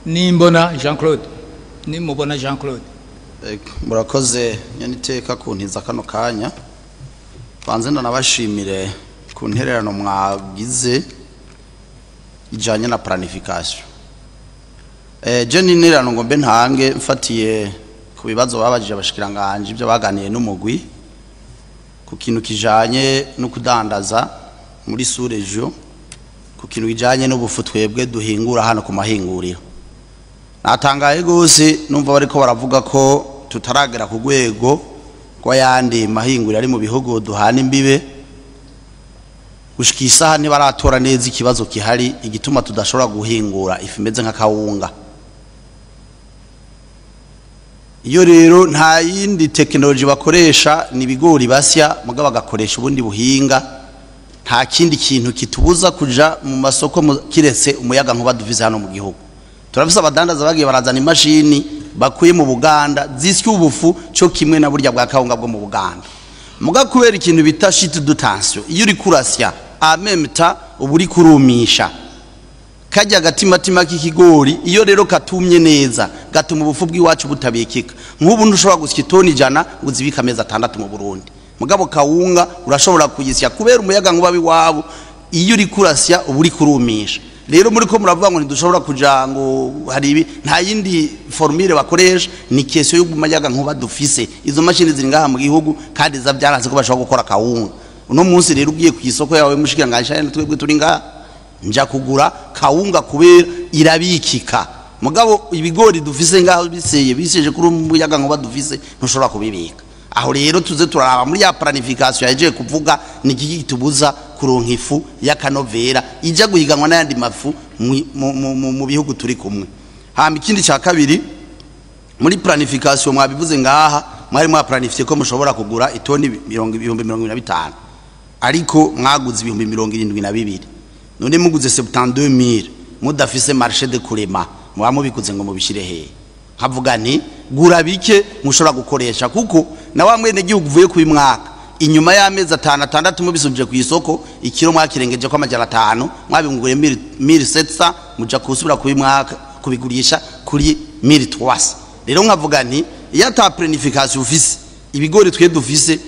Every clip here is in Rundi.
nimbona Jean Claude nimubona Jean Claude murakoze nyaniteka kuntiza kano kanya banze ndanabashimire ku ntererano mwagize ijanye na planification je nintererano ngo mbe ntange mfatiye ku bibazo babajije abashikiranganje ibyo baganiye n'umugwi ku kintu kijanye no kudandaza muri surejo ku kintu kijanye n'ubufu twebwe duhingura hano ku mahinguriro natangaye gose numva bariko baravuga ko tutaragera ku rwego kwa yandi mahinguriro ari mu bihugu duhana imbibe gushikisa ntibaratora neza ikibazo kihari igituma tudashobora guhingura ifu imeze nka kawunga. Iyo rero nta yindi technology bakoresha ni bigori basya mugabo bagakoresha ubundi buhinga nta kindi kintu kitubuza kuja mu masoko kiretse umuyaga nkuba duvize hano mu gihugu. Turafise abadandaza bagiye barazana imashini bakuye mu Buganda zisya ubufu cyo kimwe na burya bwa kawunga bwo mu Buganda. Muga kubera ikintu bita shit de tension iyo uri kurasya amemta uburi kurumisha kajya gatimatima k'ikigori iyo rero katumye neza gatuma ubufu bw'iwacu butabikika nk'ubu ntushobora gusya itoni 100 uzibika amezi 6 mu Burundi mugabo kawunga urashobora kuyisya kubera umuyaga nkuba biwabo iyo uri kurasya uburi kurumisha. Rero muri ko muravuga ngo ntidushobora kuja ngo hari ibi nta yindi formule bakoresha ni kesyo y'umuyaga nkuba dufise izo mashini ziri ngaha mu gihugu kandi zabyaraze ko bashobora gukora kawunga. Uno munsi rero ugiye ku isoko yawe mushikiranganje twebwe turi ngaha nja kugura kawunga kubera irabikika mugabo ibigori dufise ngaho biseye biseje kuri umuyaga nkuba dufise ntushobora kubibika. Aho rero tuze turaraba muri ya planification yaje kuvuga ni giki tubuza kuronka ifu y'akanovera ija guhiganwa n'ayandi mafu mu bihugu turi kumwe. Hama ikindi cya kabiri muri planification mwabivuze ngaha mwari mwa planifiye ko mushobora kugura itoni 225 ariko mwaguze 272 none muguze 72000 mudafise marché de kurema mwa mubikuze ngo mubishire he havuga nti gura bike mushobora gukoresha kuko na wa mwene gihugu vuye ku mwaka inyuma y'amezi 5 mubisubije ku isoko ikiro mwakirengeje kwa amajana 5 mwabingure 1700 muja kusubira ku mwaka kubigurisha kuri 1300. Rero nkavuga nti iyo ta planification ufise ibigori twe dufise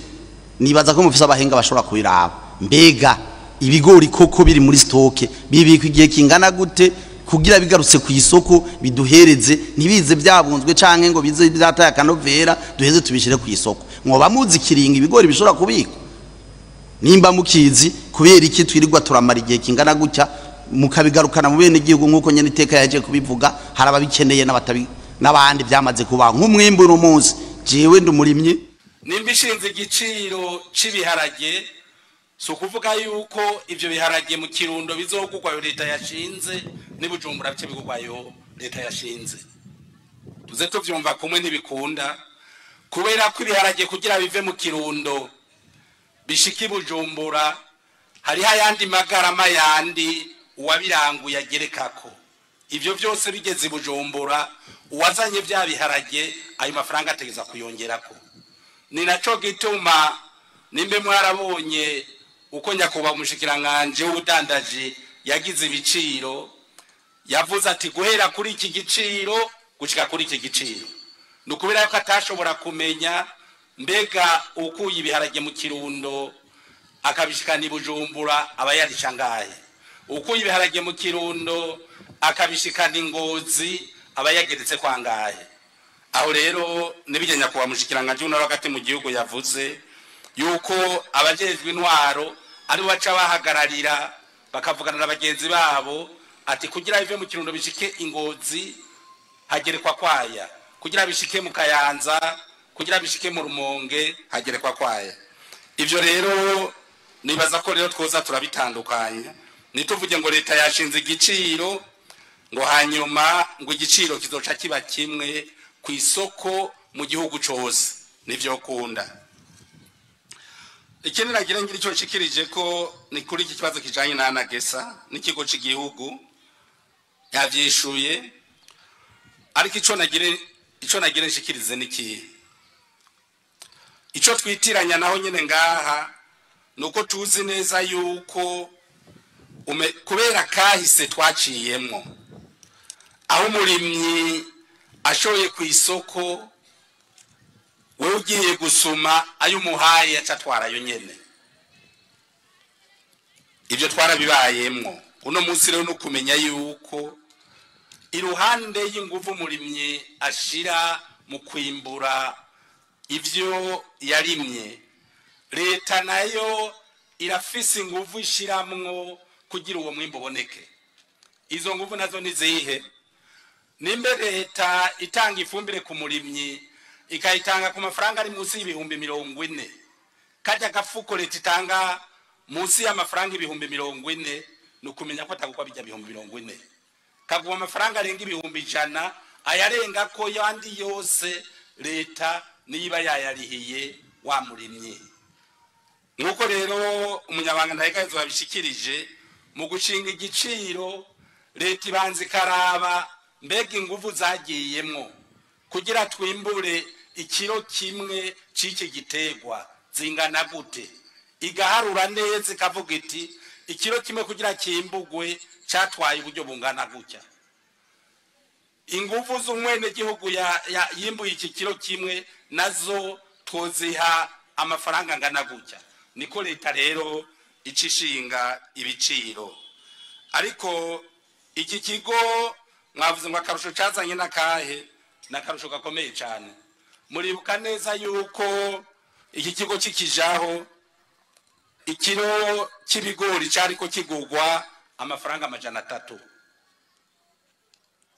nibaza ko mufise abahinga bashobora kubiraba mbega ibigori koko biri muri stoke bibika igihe kingana gute kugira bigarutse ku isoko biduhereze ntibize byabunzwe canke ngo bize byataya kanovera duheze tubishire ku isoko mwoba muzi kiringa ibigori bishobora kubika nimba mukizi kubera iki twirirwa turamara igihe kingana gutya mukabigarukana mu bene gihugu nkuko nyene iteka yaje kubivuga haraba bikeneye n'abandi byamaze kuba nk'umwimbu no munsi jewe ndumurimye nimba ishinze igiciro cibiharage so kuvuga yuko ivyo biharage mu Kirundo bizogurwa leta yashinze nibujumbura bice bigurwayo leta yashinze tuze tuvyumva kumwe ntibikunda kubera ko ibiharage kugira bive mu Kirundo bishiki bujumbura hari hayandi magarama yandi uwabiranguye agerekako ivyo byose bigeze bujumbura uwazanye bya biharage ayo mafaranga ategeza kuyongerako ni naco gituma nimbe mwarabonye uko nyakuba umushikiranganje w'ubudandaji yagize ibiciro yavuze ati guhera kuri iki giciro gushika kuri iki giciro nukubera ko atashobora kumenya mbega ukuye ibiharage mu Kirundo akabishikana ibujumbura abayarishangaye ukuye ibiharage mu Kirundo akabishikana ingozi abayageretse kwangaye. Aho rero nibije nyakuba umushikiranganje unaro hagati mu gihugu yavuze yuko abajejwe intwaro ari baca bahagararira bakavugana n'abagenzi babo ati kugira bive mu Kirundo bishike ingozi hagerekwa kwaya kugira bishike mu Kayanza kugira bishike mu Rumonge hagerekwa kwaya. Ivyo rero nibaza ko rero twoza turabitandukanya nituvuge ngo leta yashinze igiciro ngo hanyuma ngo igiciro kizoca kiba kimwe ku isoko mu gihugu cose nivyo kunda. Ikindi nagira ngira ico shikirije ko ni kuri iki kibazo kijanye na anagesa n'ikigo cy'igihugu yavyishuye ariko ico nagira nshikirize niki ico twitiranya naho nyene ngaha nuko tuzi neza yuko kubera kahise twaciyemwo aho umurimyi ashoye ku isoko wewe ugiye gusuma ayo umuhaye yacatwara yo nyene. Ibyo twarabibayemwo. Uno munsi rero no kumenya yuko iruhande y'inguvu umurimyi ashira mu kwimbura ivyo yarimye, leta nayo irafise inguvu ishiramwo kugira uwo mwimbo boneke. Izo nguvu nazo nizihe? Nimbe leta itanga ifumbire ku murimyi ikayitanga ku mafaranga ari munsi y'ibihumbi 40, kajya gafuko leta itanga munsi y'amafaranga ibihumbi 40, nukumenya ko atagukwa bijya ibihumbi 40, kagwa amafaranga arenga ibihumbi 100, ayarenga ko yandi yose leta niba yayarihiye wa murimyi. Nuko rero umunyabanga ntayikazo babishikirije mu gushinga igiciro, leta ibanze karaba mbega inguvu zagiyemwo kugira twimbure ikiro kimwe cike gitegwa zingana gute, igaharura neza ikavuga iti ikiro kimwe kugira kimbugwe catwaye uburyo bungana gutya. Inguvu z'umwene gihugu yimbuye iki kiro kimwe nazo twoziha amafaranga ngana gutya. Niko leta rero icishinga ibiciro. Ariko iki kigo mwavuze ngo akarusho cazanye nakahe, nakarusho gakomeye cyane. Muribuka neza yuko iki kigo kikijaho ikiro cy'ibigori cyariko kigugwa amafaranga 300.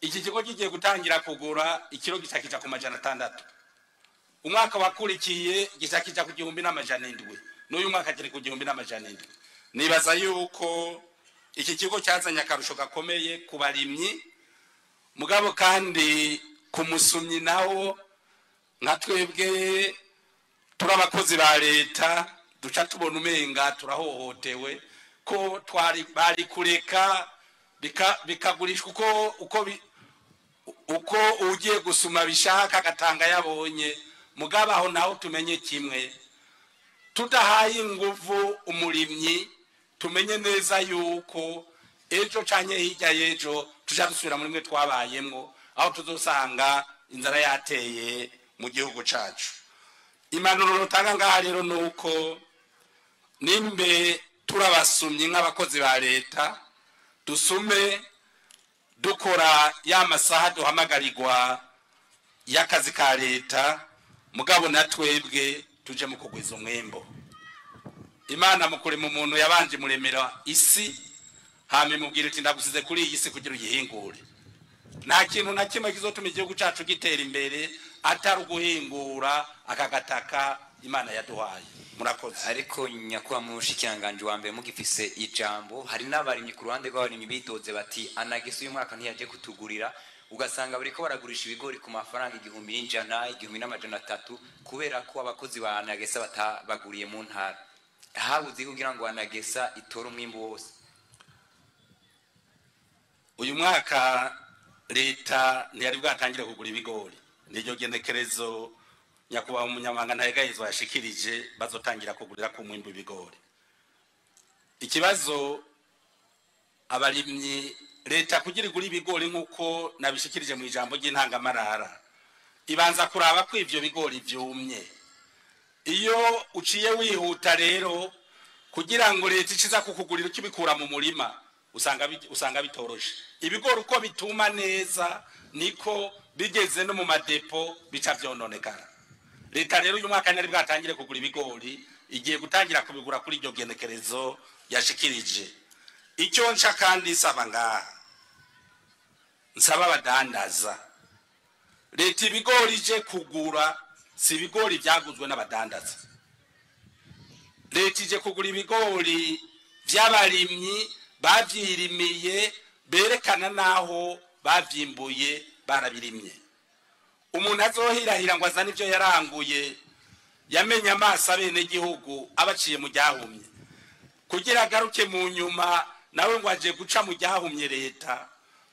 Iki kigo kigiye gutangira kugura ikiro gisakija ku 600. Umwaka wakurikiye gisakija ku 1700. N'uyu mwaka kiri ku 1700. Nibaza yuko iki kigo cyazanye akarusho gakomeye ku barimyi, mugabo kandi ku musumyi nawo nka twebwe turabakozi ba leta duca tubona umenga turahohotewe ko bari kureka bikagurishwa uko ugiye gusuma bishaka gatanga yabonye. Mugabo aho naho tumenye kimwe, tudahaye inguvu umurimyi, tumenye neza yuko ejo canye hirya yejo tuja dusubira muri mwe twabayemwo, aho tuzosanga inzara yateye mu gihugu cacu. Impanuro rutanga ngaha rero nuko nimbe turabasumye nk'abakozi ba leta, dusume dukora ya masaha duhamagarirwa y'akazi ka leta, mugabo natwebwe tuje mu kugwiza umwimbo. Imana mukuri mu muntu yabanje muremera isi, hame mubwira ati ndagusize kuri iyi si kugira uyihingure. Nta kintu na kimwe kizotuma igihugu cacu gitera imbere atari guhingura akagataka Imana yaduhaye. Murakoze. Ariko nyakwa mushikiranganje wa mbere mugifise ijambo, hari n'abarimyi ku ruhande rw'abarimyi bidoze bati anagese uyu mwaka ntiyaje kutugurira, ugasanga bariko baragurisha ibigori ku mafaranga 1100, 1300 kubera ko abakozi ba anagesa batabaguriye mu ntara. Habuze kugira ngo anagesa itore umwimbu wose. Uyu mwaka leta ntiyari bwatangire kugura ibigori, niryo gendekerezo nyakuba umunyamanga ntayegayizwa yashikirije bazotangira kugurira ku mwimbu ibigori. Ikibazo abarimyi leta kugira igura ibigori nkuko nabishikirije mu ijambo ry'intangamarara, ibanza kuraba ko ivyo bigori vyumye. Iyo uciye wihuta rero kugira ngo leta ikiza kukugurira ukibikura mu murima, usanga bitoroshe. Ibigori uko bituma neza niko bigeze no mu madepo bica vyononekara. Leta rero uyu mwaka ntari bwatangire kugura ibigori, igiye gutangira kubigura kuri iryo genekerezo yashikirije. Icyo nca kandi saba ngaha, nsaba abadandaza, leta ibigori ije kugura si ibigori byaguzwe n'abadandaza. Leta ije kugura ibigori by'abarimyi bavyirimiye, berekana naho bavyimbuye barabirimye. Umuntu azohirahira ngo azane ivyo yaranguye yamenye amaso abene gihugu abaciye mu ryahumye, kugira agaruke mu nyuma nawe ngo aje guca mu ryahumye leta.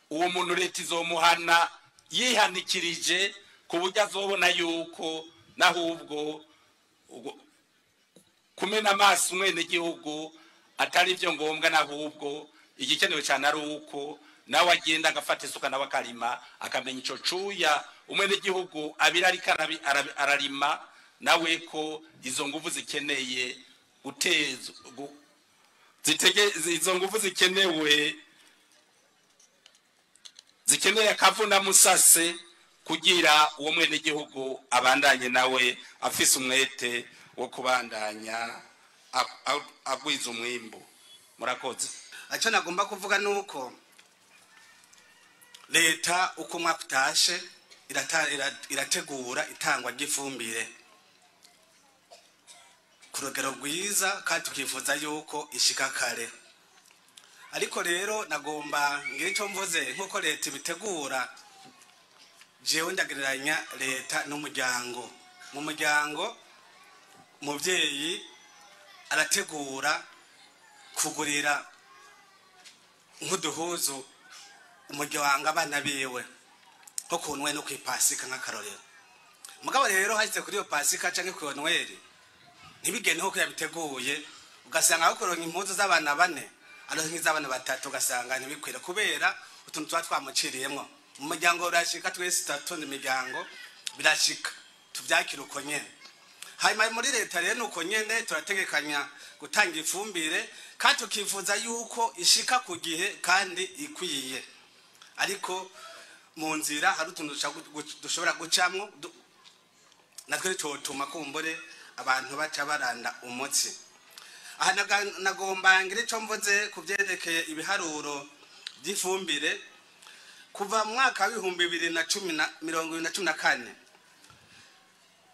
Uwo muntu leta izomuhana yihanikirije ku buryo azobona yuko nahubwo kumena amaso umwene gihugu atari byo ngombwa, nahubwo igikenewe cyane ari uko nawe agenda agafata isuka nawe akarima akamenya ico cuya umwene gihugu abira ariko ararima nawe ko izo nguvu zikeneye guteza izo nguvu zikeneye akavuna musase kugira uwo mwene gihugu abandanye nawe afise umwete wo kubandanya agwiza umwimbu. Murakoze. Aco nagomba kuvuga nuko leta uko umwaka utashe irategura itangwa ry'ifumbire ku rugero rwiza kandi tukifuza yuko ishika kare. Ariko rero nagomba ngira ico mvuze nkuko leta ibitegura, jewe ndagereranya leta n'umuryango. Mu muryango umuvyeyi arategura kugurira nk'uduhuzu umuryango abana biwe nko ku Noel no ku Pasika nk'akarorero. Mugabo rero hashitse kuri iyo Pasika canke ku Noel ntibigende nko yabiteguye, ugasanga bakoronka impuzu z'abana bane aronka nk'iz'abana batatu, ugasanga ntibikwira kubera utuntu twa twamuciriyemwo. Mu muryango urashika twese tatonde imiryango birashika tuvyakira uko nyene. Hanyuma muri leta rero nuko nyene turategekanya gutanga ifumbire kandi tukifuza yuko ishika ku gihe kandi ikwiye. Ariko mu nzira hari utuntu dushobora gucamwo natwe twotuma kumbure abantu baca baranda umutsi. Aha nagomba ngira ico mvuze kuvyerekeye ibiharuro by'ifumbire kuva mu mwaka wa 2014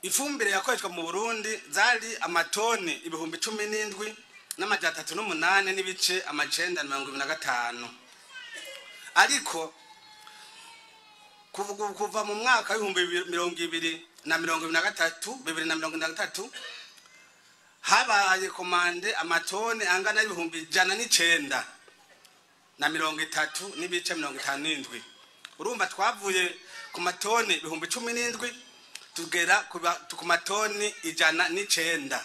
ifumbire yakoreshwa mu Burundi zari amatoni 17,308 n'ibice 925. Ariko kuva mu mwaka wa 2023 habaye komande amatoni angana 109 n'ibice 57. Urumva twavuye ku matoni 17,000 tugera ku matoni 109.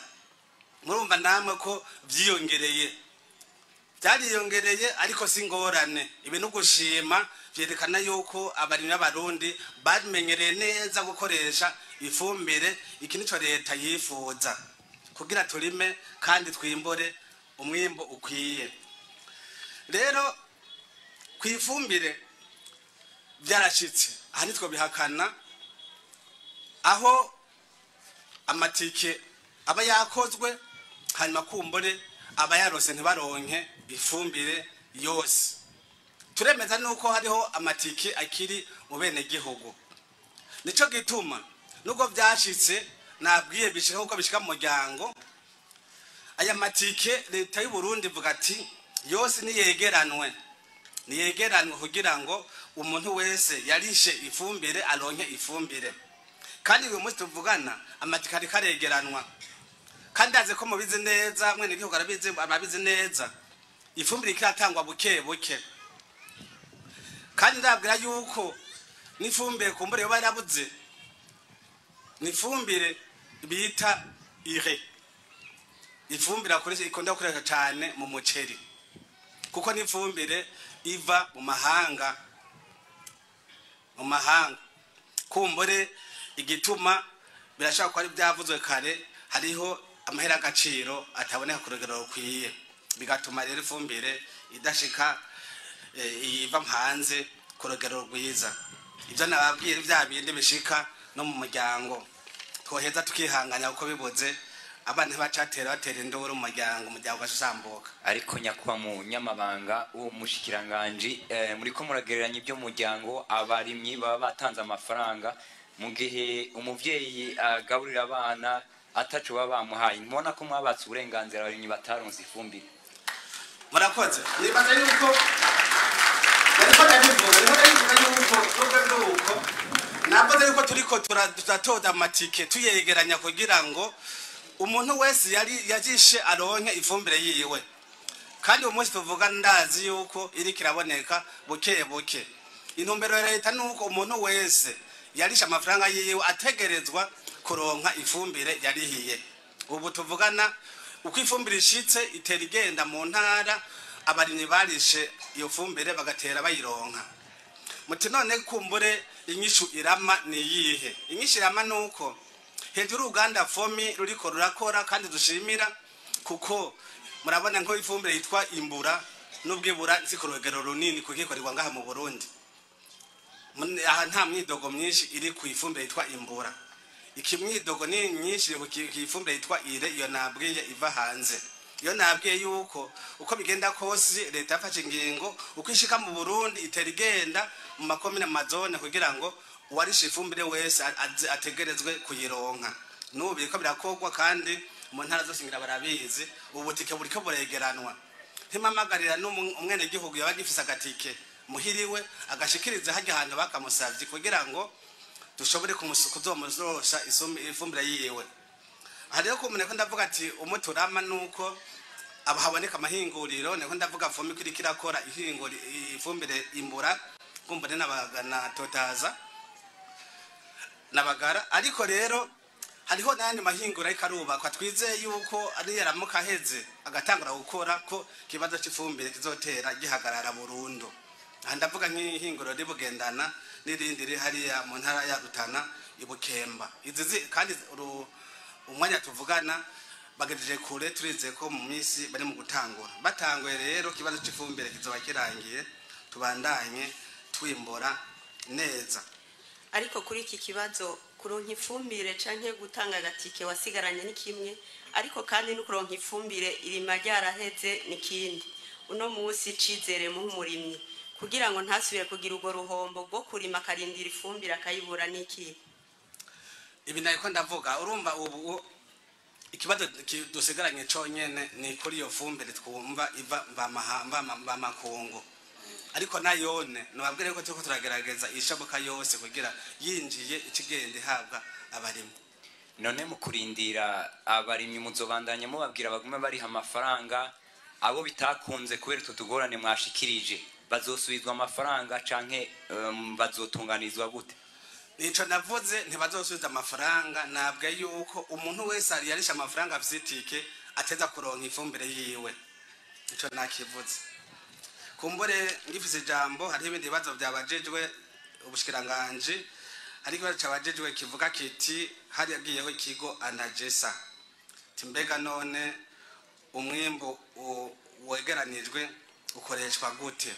Murumva namwe ko vyiyongereye, byariyongereye ariko singorane. Ibintu gushima vyerekana yuko abarimyi b'Abarundi bamenyereye neza gukoresha ifumbire. Iki nico leta yifuza kugira turime kandi twimbore umwimbo ukwiye. Rero kwifumbire byarashitse aha nitwo bihakana aho amatike aba yakozwe hanyuma kumbore aba yarose ntibaronke ifumbire yose. Turemeza nuko hariho amatike akiri mu bene gihugu. Nico gituma nuko byashitse nabwiye bishika uko bishika mu muryango aya matike leta y'u Burundi vuga ati yose niyegeranwe kugira ngo umuntu wese yarishe ifumbire aronke ifumbire. Kandi uyu munsi tuvugana amatike ari karegeranwa kandi aze ko mubizi neza mwene gihugu arabizi neza ifumbire ikiratangwa buke buke. Kandi ndabwira yuko nifumbire kumbure yo barabuze nifumbire bita ire. Ifumbire akoresha ikonda gukoresha cyane mu muceri kuko nifumbire iva mu mahanga kumbure igituma birashaka ko ari byavuzwe kare hariho amahera agaciro ataboneka ku rugero rukwiye, bigatuma rero ifumbire idashika iva hanze ku rugero rwiza. Ibyo nababwiye bya bindi bishika no mu muryango twoheza tukihanganya uko biboze abana batera induru mu muryango gashambuka. Ariko nyakuba mu nyamabanga uwo mushikiranganje muri ko muragereranya ibyo muryango abarimyi baba batanze amafaranga mu gihe umuvyeyi agaburira abana atacu baba bamuhaye. Mbona ko mwabatse uburenganzira abarimyi bataronse ifumbire. Murakoze. Nibaza yuko ariko ndabivuga yuko nabaze yuko turiko turatoda amatike tuyegeranya kugira ngo umuntu wese yajishe aronke ifumbire yiwe. Kandi umunsi tuvuga ndazi yuko iri kiraboneka buke buke. Intumbero ya leta nuko umuntu wese yarisha amafaranga yiwe ategerezwa kuronka ifumbire yarihiye. Ubu tuvugana uko ifumbire ishitse itera igenda mu ntara abarimyi barishe iyo fumbire bagatera bayironka muti none kumbure inyishu irama ni yihe inyishu irama nuko hejuru uruganda fomi ruriko rurakora kandi dushimira kuko murabona nko ifumbire yitwa imbura n'ubwibura nziko rugero runini kugikorerwa ngaha mu Burundi aha nta mwidogo myinshi iri ku ifumbire yitwa imbura ikimwidogo ni nyinshi ku ifumbire yitwa ire iyo nabwiye iva hanze iyo nabwiye yuko uko bigenda kose leta yafashe ingingo uko ishika mu Burundi itera igenda mu makomine mazone kugira ngo uwarisha ifumbire wese ategerezwe kuyironka n'ubu biriko birakogwa kandi mu ntara zose ngira barabizi ubutike buriko buregeranwa ntimamagarira n'umwene gihugu yabagifisa agatike muhiriwe agashikiriza hajya ahantu bakamusavye kugira ngo dushobore kuzomuzosha ifumbire yiwe hariyo kumene ko ndavuga ati umuturama nuko abahaboneka amahinguriro niko ndavuga fomi kuri kirakora ihinguri ifumbire imbura kumbure n'abagana totaza nabagara ariko rero hariho nandi mahingura ikarubakwa twizeye yuko ari yaramuka heze agatangura gukora ko kibazo cy'ifumbire kizotera gihagarara burundu ndavuga nk'ihinguro ribugendana n'irindi rihariya mu ntara ya Rutana ibukemba izizi kandi umwanya tuvugana bagejeje kure turize ko mu minsi bari mu gutangura batanguye rero kibazo cy'ifumbire kizoba kirangiye tubandanye twimbora neza ariko kuri iki kibazo kuronka ifumbire canke gutanga agatike wasigaranye ni kimwe ariko kandi no kuronka ifumbire irima ryaraheze nikindi uno musi cizere mu murimyi kugira ngo ntasubire kugira ugo ruhombo bwo kurima karindira ifumbire akayibura niki ibi nayiko ndavuga urumva ubu ikibazo dusigaranye conyene ni kuri iyo fumbire twumva iva mba makungu ariko nayone nababwire ko tuko turagerageza ishabuka yose kugira yinjiye ikigende habwa abarimyi none mu kurindira abarimyi muzobandanya mubabwira bagume bari amafaranga abo bitakunze kubera tutugorane mwashikirije bazosubizwa amafaranga canke bazotunganizwa gute nico navuze ntibazosubiza amafaranga nabwe yuko umuntu wese ari yarisha amafaranga afisitike ateza kuronka ifumbire yiwe nico nakivuze kumbure ngifise jambo hari ibindi bibazo byabajejwe ubushikiranganje ariko cyabajejwe kivuga kiti hari yagiyeho ikigo anagesa timbega none umwimbu wegeranijwe ukoreshwa gute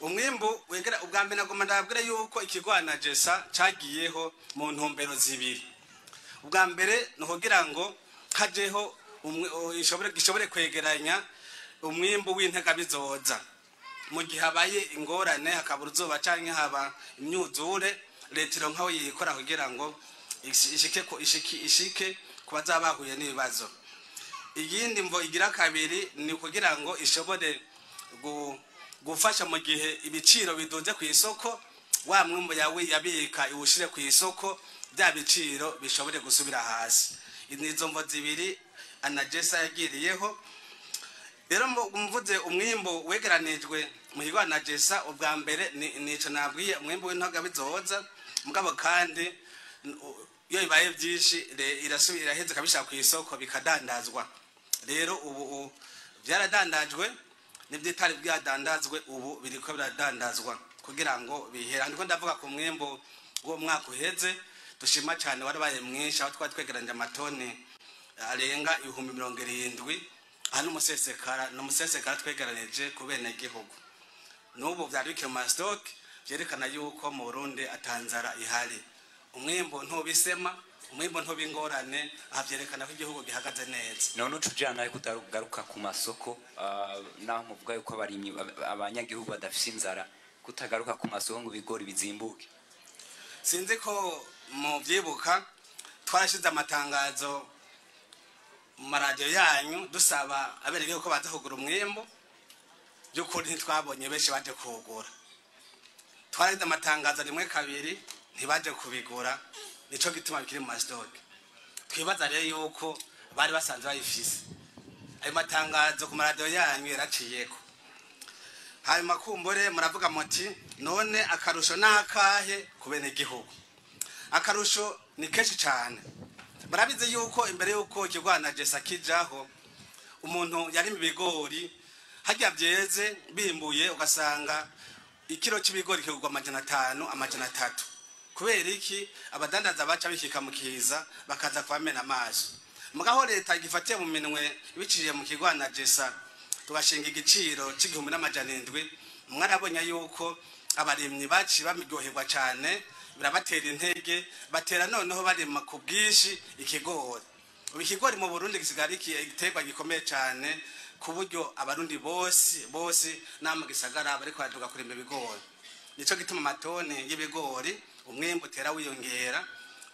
umwimbu wegera ubwambe nagoma ndabwire yuko ikigo anagesa cagiyeho mu ntumbero zibiri ubwambere no kugira ngo hajeho gishobore kwegeranya umwimbu w'intega bizoza mu gihe habaye ingorane hakabura uzuba canke haba imyuzure leta ironkaho yikora kugira ngo ishike kuba zabahuye n'ibibazo iyindi mvo igira kabiri ni kugira ngo ishobore gufasha mu gihe ibiciro biduze ku isoko wa mwumbu yawe yabika iwushire ku isoko bya biciro bishobore gusubira hasi nizo mvo zibiri anagesa yagiriyeho rero mvuze umwimbu wegeranijwe mu kigo anagesa ubwa mbere nico nabwiye umwimbu w'intoga bizoza mugabo kandi iyo bibaye byinshi irasubira heze kabisha ku isoko bikadandazwa rero ubu byaradandajwe nibyitari byadandazwe ubu biriko biradandazwa kugira ngo bihera ndiko ndavuga ku mwimbu wo mwaka uheze dushima cyane warabaye mwinshi aho twatwegeranje amatoni arenga 70,000 hano umusesekara twegeranije ku bene gihugu n'ubu byari bikiri mu stock byerekana yuko mu Burundi atanzara ihari umwimbo ntubisema umwimbo ntubingorane avyerekana ko igihugu gihagaze neza none ucujana ariko utarugaruka ku masoko naho muvuga yuko abarimyi abanyagihugu badafise inzara kutagaruka ku masoko ngo bigori bizimbuke sinzi ko mu byibuka twarashize amatangazo mu radio yanyu dusaba abereye ko bazahugura umwimbo by'ukuri ntitwabonye benshi baje kuwugura twarize amatangazo rimwe kabiri ntibaje kubigura nico gituma bikiri mu stock twibaza rero yuko bari basanzwe bayifise ayo matangazo ku radio yanyu yaraciyeko hanyuma kumbure muravuga muti none akarusho nakahe kubene gihugu akarusho ni kenshi cyane barabize yuko imbere yuko ikigwana Jesa kijaho umuntu yari mu bigori hajya byeze bimbuye ugasanga ikiro cy'ibigori kigurwa amajana 5 amajana 3 kubera iki abadandaza baca bikika mu kiza bakaza kwamena amaso mugaho leta igifatiye mu minwe biciriye mu kigwana jesa tugashinga igiciro c'igihumbi n'amajana 7 mwarabonye yuko abarimyi baci bamigyoherwa cyane birabatera intege batera noneho barima ku bwishi ikigori ikigori mu Burundi gisigara igiterwa gikomeye cyane ku buryo abarundi bose namagisagara bariko baduga kurima ibigori nico gituma amatoni y'ibigori umwimbu tera wiyongera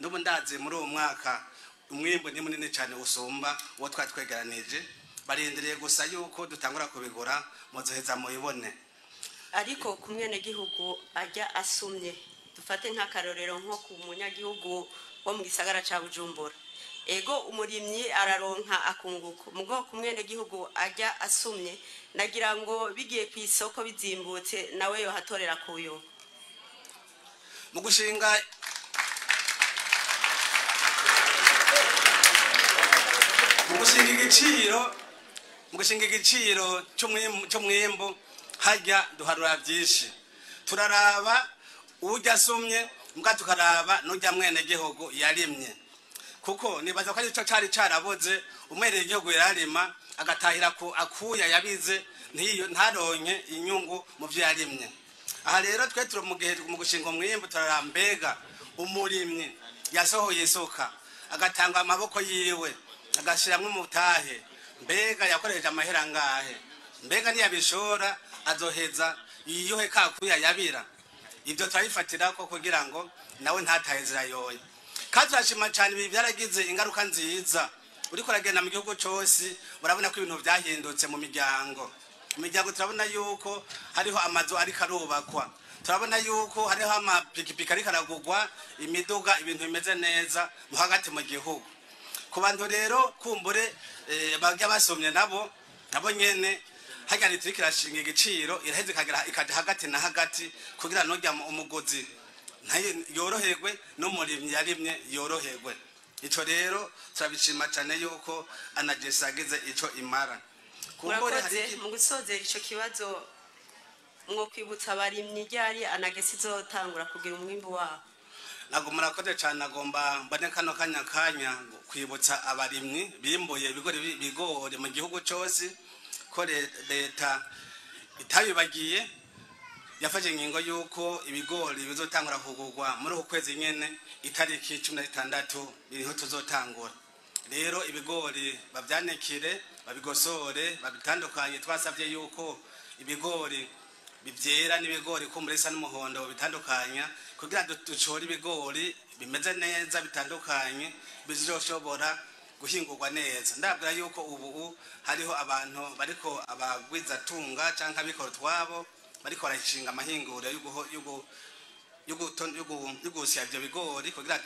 n'ubu ndaze muri uwo mwaka umwimbu ni munini cyane usumba uwo twatwegeranije barendereye gusa yuko dutangura kubigura muzoheza muyibone ariko ku mwenegihugu ajya asumye dufate nk'akarorero nko ku munyagihugu wo mu gisagara ca Bujumbura ego umurimyi araronka akunguko mugo ku mwenegihugu ajya asumye nagira ngo bigiye ku isoko bizimbutse nawe yo hatorera kuyo mu gushinga igiciro cy'umwimbu hajya duharura byinshi turaraba ujya asumye mbwa tukaraba n'ujya mwenegihugu yarimye kuko nibaza ko arico cari caraboze umwenegihugu yararima agatahira ko akuya yabize ntaronke inyungu mu byo yarimye aha rero twe turi mu gushinga umwimbu turarambega umurimyi yasohoye isuka agatanga amaboko yiwe agashiramwe umutahe mbega yakoresheje amahera ngahe mbega niyabishora azoheza yiyohe kakuya yabira ibyo turabifatira ko kugira ngo nawe ntatahe zirayoye kandi turashima cyane ibi byaragize ingaruka nziza uriko uragenda mu gihugu cyose urabona ko ibintu byahindutse mu miryango turabona yuko hariho amazu ariko arubakwa turabona yuko hariho amapikipiki ariko aragurwa imiduga ibintu bimeze neza mu hagati mu gihugu ku bantu rero kumbure bajya basomye nabo nyene hajya Natwe kirashinga igiciro iraheze ikaja hagati na hagati kugira nojya umugozi yoroherwe n'umurimyi yarimye yoroherwe ico rero turabishima cyane yuko anajesagize ico imara kumbure mu gusozera ico kibazo mwo kwibutsa abarimyi ryari anagesi izotangura kugira umwimbu wabo nago murakoze cyane agomba mbone kano kanya kwibutsa abarimyi bimbuye bigori mu gihugu cyose ko leta itabibagiye yafashe ingingo yuko ibigori bizotangura kugurwa muri uku kwezi nyene itariki 16 biriho tuzotangura rero ibigori bavyanikire babigosore babitandukanye twasavye yuko ibigori bivyera n'ibigori kumuresa n'umuhondo bitandukanya kugira ducore ibigori bimeze neza bitandukanye bizoshobora guhingurwa neza ndabwira yuko ubu hariho abantu bariko abagwiza tunga canka bikora twabo bariko barashinga amahinguriro y'ugusya ivyo bigori kugira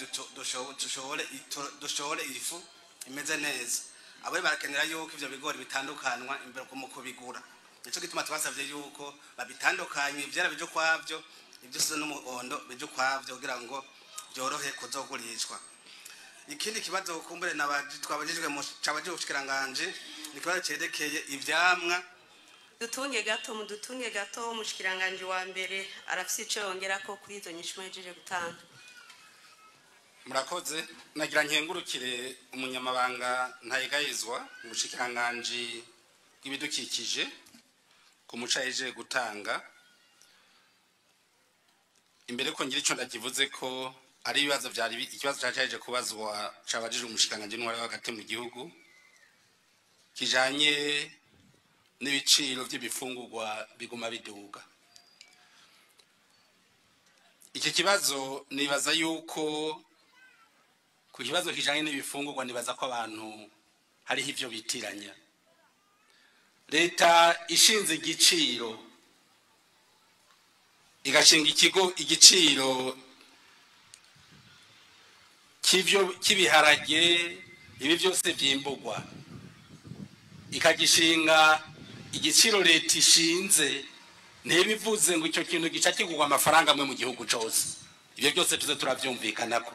dushore ifu imeze neza abo barakenera yuko ivyo bigori bitandukanwa imbere mu kubigura nico gituma twasavye yuko babitandukanye ivyera bije kwavyo ibyo n'umuhondo bije kwavyo kugira ngo byorohe kuzogurishwa ikindi kibazo kumbure twabajijwe mu cabaje ubushikiranganje ni kibazo cerekeye ivyamwa dutunge gato umushikiranganje wa mbere arafise ico yongera ko kuri izo nyishimo yejeje gutanga murakoze nagira nkengurukire umunyamabanga ntayegayizwa umushikiranganje bw'ibidukikije ku muca yejeje gutanga imbere ko ngira ico ndakivuze ko ari ibibazo byari ikibazo cyaje kubazwa cabajije umushikiranganje n'wari hagati mu gihugu kijanye n'ibiciro by'ibifungurwa biguma biduga iki kibazo nibaza yuko ku kibazo kijanye n'ibifungurwa nibaza ko abantu hariho ivyo bitiranya leta ishinze igiciro igashinga igiciro kibiharage ibi byose byimburwa ikagishinga igiciro leta ishinze ntibivuze ngo icyo kintu gica kigurwa amafaranga amwe mu gihugu cyose ibyo byose tuze turavyumvikanako